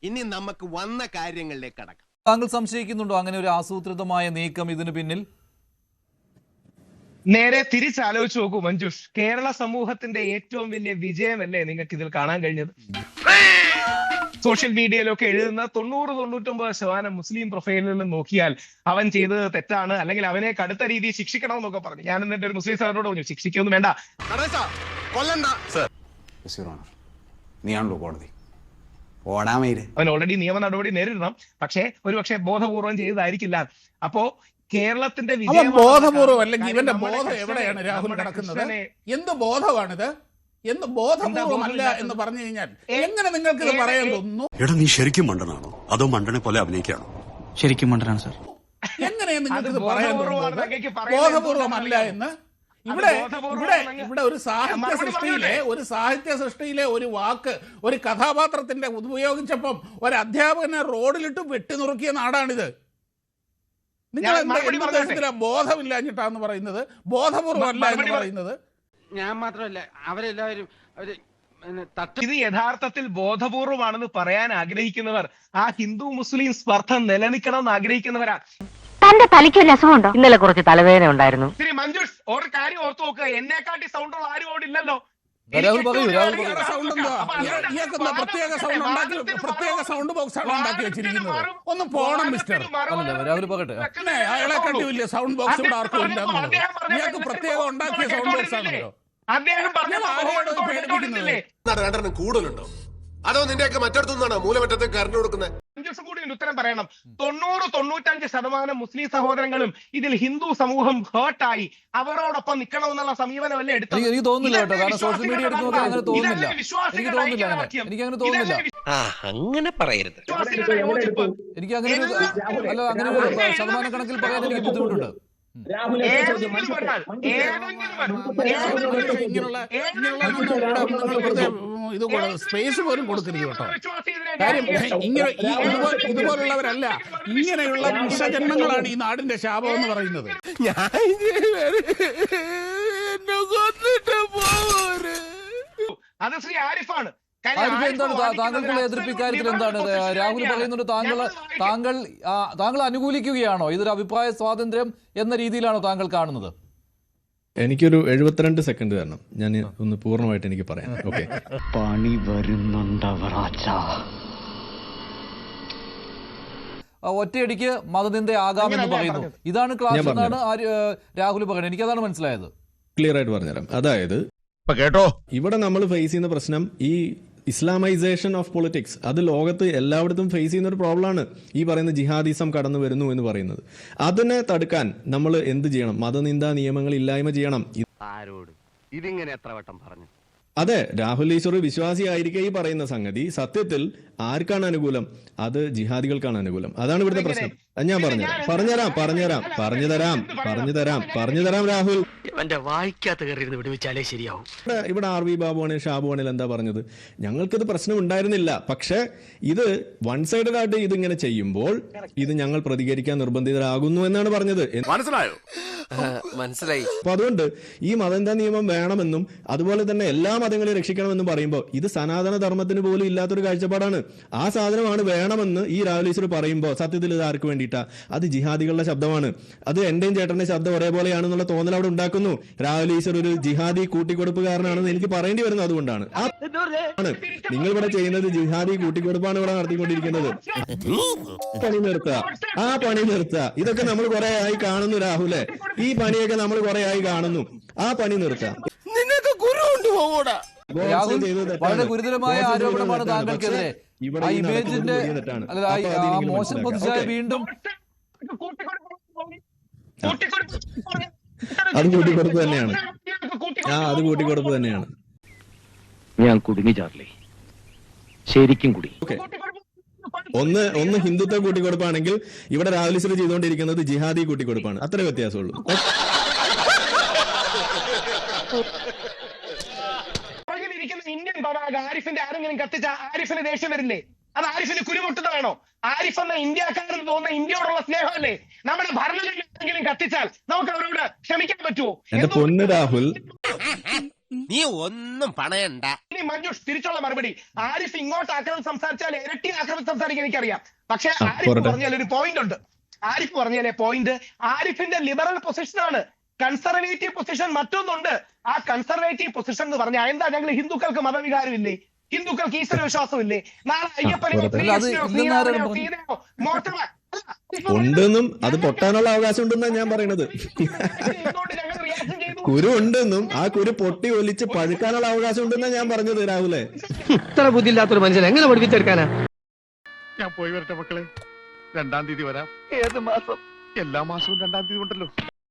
ഇനി നമുക്ക് വന്ന കാര്യങ്ങളിലേക്ക് കടക്കാം. താങ്കൾ സംശയിക്കുന്നുണ്ടോ അങ്ങനെ ഒരു ആസൂത്രിതമായ നീക്കം ഇതിന് പിന്നിൽ? നേരെ തിരിച്ചാലോചിച്ച് നോക്കൂ മഞ്ജുഷ്, കേരള സമൂഹത്തിന്റെ ഏറ്റവും വലിയ വിജയമല്ലേ നിങ്ങൾക്ക് ഇതിൽ കാണാൻ കഴിഞ്ഞത്? സോഷ്യൽ മീഡിയയിലൊക്കെ എഴുതുന്ന 90-99% മുസ്ലിം പ്രൊഫൈലുകളിൽ നോക്കിയാൽ അവൻ ചെയ്തത് തെറ്റാണ്, അല്ലെങ്കിൽ അവനെ കടുത്ത രീതിയിൽ ശിക്ഷിക്കണം എന്നൊക്കെ പറഞ്ഞു. ഞാൻ എന്നിട്ട് ഒരു മുസ്ലിം സാറിനോട് പറഞ്ഞു, ശിക്ഷിക്കൊന്നും വേണ്ട, അവൻ ഓൾറെഡി നിയമ നടപടി നേരിടണം, പക്ഷേ ഒരുപക്ഷെ ബോധപൂർവം ചെയ്തതായിരിക്കില്ല. അപ്പോ കേരളത്തിന്റെ വിജയം ബോധപൂർവം അല്ലെങ്കിൽ ഇവന്റെ ബോധം എവിടെയാണ് രാഹുൽ കിടക്കുന്നത്? എന്ത് ബോധമാണിത്? എന്ത് ബോധപൂർവമല്ല എന്ന് പറഞ്ഞു കഴിഞ്ഞാൽ എങ്ങനെ നിങ്ങൾക്ക് ഇത് പറയാൻ തോന്നുന്നു? എടാ, നീ ശരിക്കും മണ്ടനാണോ അതോ മണ്ടനെ പോലെ അഭിനയിക്കാണോ? ശരിക്കും മണ്ടനാണ് സാർ. എങ്ങനെയാണ് നിങ്ങൾക്ക് ഇത് പറയാൻ തോന്നുന്നത് ബോധപൂർവമല്ല എന്ന്? ഇവിടെ ഒരു സാഹിത്യ സൃഷ്ടിയിലെ ഒരു വാക്ക് ഒരു കഥാപാത്രത്തിന്റെ ഉപയോഗിച്ചപ്പം ഒരു അധ്യാപകനെ റോഡിലിട്ട് വെട്ടിനുറുക്കിയ നാടാണിത്. നിങ്ങൾ എന്താ ബോധമില്ലാഞ്ഞിട്ടാന്ന് പറയുന്നത്? ബോധപൂർവമല്ല എന്ന് പറയുന്നത്? ഞാൻ മാത്രമല്ല, അവരെല്ലാവരും ഇത് യഥാർത്ഥത്തിൽ ബോധപൂർവമാണെന്ന് പറയാൻ ആഗ്രഹിക്കുന്നവർ ആ ഹിന്ദു മുസ്ലിം സ്പർദ്ധ നിലനിൽക്കണം എന്ന് ആഗ്രഹിക്കുന്നവരാ. തന്റെ തലയ്ക്ക് ഒരു രസമുണ്ടോ? ഇന്നലെ കുറച്ച് തലവേദന ഉണ്ടായിരുന്നു. ശരി മഞ്ജുഷ്, ഒരു കാര്യം ഓർത്ത് നോക്കുക, എന്നെക്കാട്ടി സൗണ്ടുള്ള ആരും അവിടെ ഇല്ലല്ലോ. പ്രത്യേക സൗണ്ട് ബോക്സ് ആണ് ഉണ്ടാക്കി വെച്ചിരിക്കുന്നത്. ഒന്ന് പോണം മിസ്റ്റർ. അയാളെ കണ്ടി വലിയ സൗണ്ട് ബോക്സ് ഇവിടെ ആർക്കും ഇല്ല. ഇയാൾക്ക് പ്രത്യേകം ഉണ്ടാക്കിയ സൗണ്ട് ബോക്സ് ആണല്ലോ. അദ്ദേഹം രണ്ടെണ്ണം കൂടുതലുണ്ടോ അതോ നിന്റെയൊക്കെ മറ്റടുത്തുനിന്നാണോ മൂലമറ്റത്തെ കറണ്ട് കൊടുക്കുന്നത്? കൂടി ഉത്തരം പറയണം. 90-95% മുസ്ലിം സഹോദരങ്ങളും ഇതിൽ ഹിന്ദു സമൂഹം ഹേർട്ടായി അവരോടൊപ്പം നിൽക്കണമെന്നുള്ള സമീപനമല്ലേ എടുത്തത്? എനിക്ക് തോന്നുന്നില്ല കേട്ടോ, കാരണം സോഷ്യൽ മീഡിയ എടുത്ത് നോക്കാൻ അങ്ങനെ തോന്നുന്നില്ല. എനിക്ക് അങ്ങനെ തോന്നുന്നില്ല. അങ്ങനെ പറയരുത്. എനിക്ക് അങ്ങനെ അങ്ങനെ ശതമാന കണക്കിൽ പറയാൻ എനിക്ക് ബുദ്ധിമുട്ടുണ്ട്. സ്പേസ് പോലും കൊടുക്കരുത് കേട്ടോ. കാര്യം ഇതുപോലുള്ളവരല്ല, ഇങ്ങനെയുള്ള വിഷജന്മങ്ങളാണ് ഈ നാടിന്റെ ശാപം എന്ന് പറയുന്നത്. അത് ശ്രീ ആരിഫാണ്. എന്താണ് താങ്കൾക്കുള്ള എതിർപ്പ് ഇക്കാര്യത്തിൽ? എന്താണ് രാഹുൽ പറയുന്നുണ്ട്? താങ്കൾ അനുകൂലിക്കുകയാണോ? ഇതൊരു അഭിപ്രായ സ്വാതന്ത്ര്യം എന്ന രീതിയിലാണോ താങ്കൾ കാണുന്നത്? എനിക്കൊരു 72 സെക്കൻഡ് തരണം, ഞാൻ ഒന്ന് പൂർണ്ണമായിട്ട് എനിക്ക് പറയാം. ഓക്കെ, പണി ഒറ്റയടിക്ക് മതനിന്ദ ആകാമെന്ന് പറയുന്നു. ഇതാണ് ക്ലാസ് എന്നാണ് രാഹുൽ പറയുന്നത്. എനിക്കതാണ് മനസ്സിലായത്. ക്ലിയർ ആയിട്ട് പറഞ്ഞുതരാം. അതായത് കേട്ടോ, ഇവിടെ നമ്മൾ ഫേസ് ചെയ്യുന്ന പ്രശ്നം ഈ ഇസ്ലാമൈസേഷൻ ഓഫ് പൊളിറ്റിക്സ്. അത് ലോകത്ത് എല്ലായിടത്തും ഫേസ് ചെയ്യുന്ന ഒരു പ്രോബ്ലമാണ്. ഈ പറയുന്ന ജിഹാദിസം കടന്നു വരുന്നു എന്ന് പറയുന്നത്. അതിനെ തടുക്കാൻ നമ്മൾ എന്ത് ചെയ്യണം? മതനിന്ദാ നിയമങ്ങൾ ഇല്ലായ്മ ചെയ്യണം. ആരോട് ഇതിങ്ങനെ എത്ര വട്ടം പറഞ്ഞു? അതെ, രാഹുൽ ഈശ്വർ വിശ്വാസിയായിരിക്കെ ഈ പറയുന്ന സംഗതി സത്യത്തിൽ ആർക്കാണ് അനുകൂലം? അത് ജിഹാദികൾക്കാണ് അനുകൂലം. അതാണ് ഇവിടുത്തെ പ്രശ്നം. ഞാൻ പറഞ്ഞുതരാം രാഹുൽ. ഇവിടെ RV ബാബുവാണ്, ഷാബുവാണിൽ എന്താ പറഞ്ഞത്? ഞങ്ങൾക്കിത് പ്രശ്നം ഉണ്ടായിരുന്നില്ല, പക്ഷെ ഇത് വൺ സൈഡഡ് ആയിട്ട് ഇതിങ്ങനെ ചെയ്യുമ്പോൾ ഇത് ഞങ്ങൾ പ്രതികരിക്കാൻ നിർബന്ധിതരാകുന്നു എന്നാണ് പറഞ്ഞത്. മനസ്സിലായി. അപ്പൊ അതുകൊണ്ട് ഈ മതനിന്ദാ നിയമം വേണമെന്നും അതുപോലെ തന്നെ എല്ലാ മതങ്ങളെയും രക്ഷിക്കണമെന്നും പറയുമ്പോൾ ഇത് സനാതന ധർമ്മത്തിന് പോലും ഇല്ലാത്തൊരു കാഴ്ചപ്പാടാണ്. ആ സാധനമാണ് വേണമെന്ന് ഈ രാഹുൽ ഈശ്വർ പറയുമ്പോൾ സത്യത്തിൽ ഇത് ആർക്ക് വേണ്ടിയിട്ടാ? അത് ജിഹാദികളുടെ ശബ്ദമാണ്. അത് എന്റെയും ചേട്ടന്റെ ശബ്ദം ഒരേപോലെയാണെന്നുള്ള തോന്നൽ അവിടെ ഉണ്ടാക്കുന്നു. രാഹുൽ ഈശ്വർ ഒരു ജിഹാദി കൂട്ടിക്കൊടുപ്പുകാരനാണെന്ന് എനിക്ക് പറയേണ്ടി വരുന്നത് അതുകൊണ്ടാണ്. നിങ്ങൾ ഇവിടെ ചെയ്യുന്നത് ജിഹാദി കൂട്ടിക്കൊടുപ്പാണ് ഇവിടെ നടത്തിക്കൊണ്ടിരിക്കുന്നത്. പണി നിർത്തുക. ഇതൊക്കെ നമ്മൾ കുറെ ആയി കാണുന്നു രാഹുലെ. ഈ പണിയൊക്കെ നമ്മൾ കുറെ ആയി കാണുന്നു. ആ പണി നിർത്തുക. നിനക്ക് ഗുരു ഉണ്ട് പോകൂടാ. വളരെ ഗുരുതരമായ ആരോപണമാണ് താങ്കൾക്കെതിരെ. ആ ഇമേജിന്റെ മോശം പ്രതിച്ഛായ വീണ്ടും അത് കൂട്ടിക്കൊടുപ്പ് തന്നെയാണ്. അത് കൂട്ടിക്കൊടുപ്പ് തന്നെയാണ്. ഞാൻ കുടുങ്ങി ചാർലി, ശരിക്കും കുടി. ഒന്ന് ഹിന്ദുത്വ കൂട്ടിക്കൊടുപ്പാണെങ്കിൽ ഇവിടെ രാഹുൽ ഈശ്വർ ചെയ്തുകൊണ്ടിരിക്കുന്നത് ജിഹാദി കൂട്ടിക്കൊടുപ്പാണ്. അത്ര വ്യത്യാസമുള്ളൂ. ഇന്ത്യൻ പതാക ആരിഫിന്റെ ആരെങ്കിലും കത്തിച്ച ആരിഫിന് ദേഷ്യം വരില്ലേ? അത് ആരിഫിന് കുരുമുട്ടുന്നതാണോ? ആരിഫ് എന്ന ഇന്ത്യക്കാരന് തോന്നുന്ന ഇന്ത്യയോടുള്ള സ്നേഹമല്ലേ? നമ്മുടെ ഭരണഘടന ആരെങ്കിലും കത്തിച്ചാൽ നമുക്ക് അവരോട് ക്ഷമിക്കാൻ പറ്റുമോ? എന്റെ പൊന്ന് രാഹുൽ, നീ ഒന്നും പണയണ്ട. ഇനി മഞ്ജുഷ് തിരിച്ചുള്ള മറുപടി. ആരിഫ് ഇങ്ങോട്ട് ആക്രമിച്ച് സംസാരിച്ചാൽ ഇരട്ടി ആക്രമിച്ച് സംസാരിക്കാൻ എനിക്കറിയാം. പക്ഷെ ആരിഫ് പറഞ്ഞാൽ ഒരു പോയിന്റ് ഉണ്ട്. ആരിഫ് പറഞ്ഞാലേ പോയിന്റ് ആരിഫിന്റെ ലിബറൽ പൊസിഷനാണ്. കൺസർവേറ്റീവ് പൊസിഷൻ മറ്റൊന്നുണ്ട്. ആ കൺസർവേറ്റീവ് പൊസിഷൻ എന്ന് പറഞ്ഞാൽ എന്താ? ഞങ്ങൾ ഹിന്ദുക്കൾക്ക് മതവികാരമില്ലേ? ഹിന്ദുക്കൾക്ക് ഈശ്വര വിശ്വാസമില്ലേ? നാളെ അയ്യപ്പനെയോ ഉണ്ടെന്നും അത് പൊട്ടാനുള്ള അവകാശം ഉണ്ടെന്നാണ് ഞാൻ പറയണത്. കുരു ഉണ്ടെന്നും ആ കുരു പൊട്ടി ഒലിച്ച് പഴുക്കാനുള്ള അവകാശം ഉണ്ടെന്നാണ് ഞാൻ പറഞ്ഞത്. രാഹുലെ, ഇത്ര ബുദ്ധിയില്ലാത്തൊരു മനുഷ്യൻ എങ്ങനെ പഠിപ്പിച്ചെടുക്കാനാ? ഞാൻ പോയി വരട്ടെ മക്കളെ. 2-ാം തീയതി വരാം. ഏത് മാസം? എല്ലാ മാസവും 2-ാം തീയതി ഉണ്ടല്ലോ.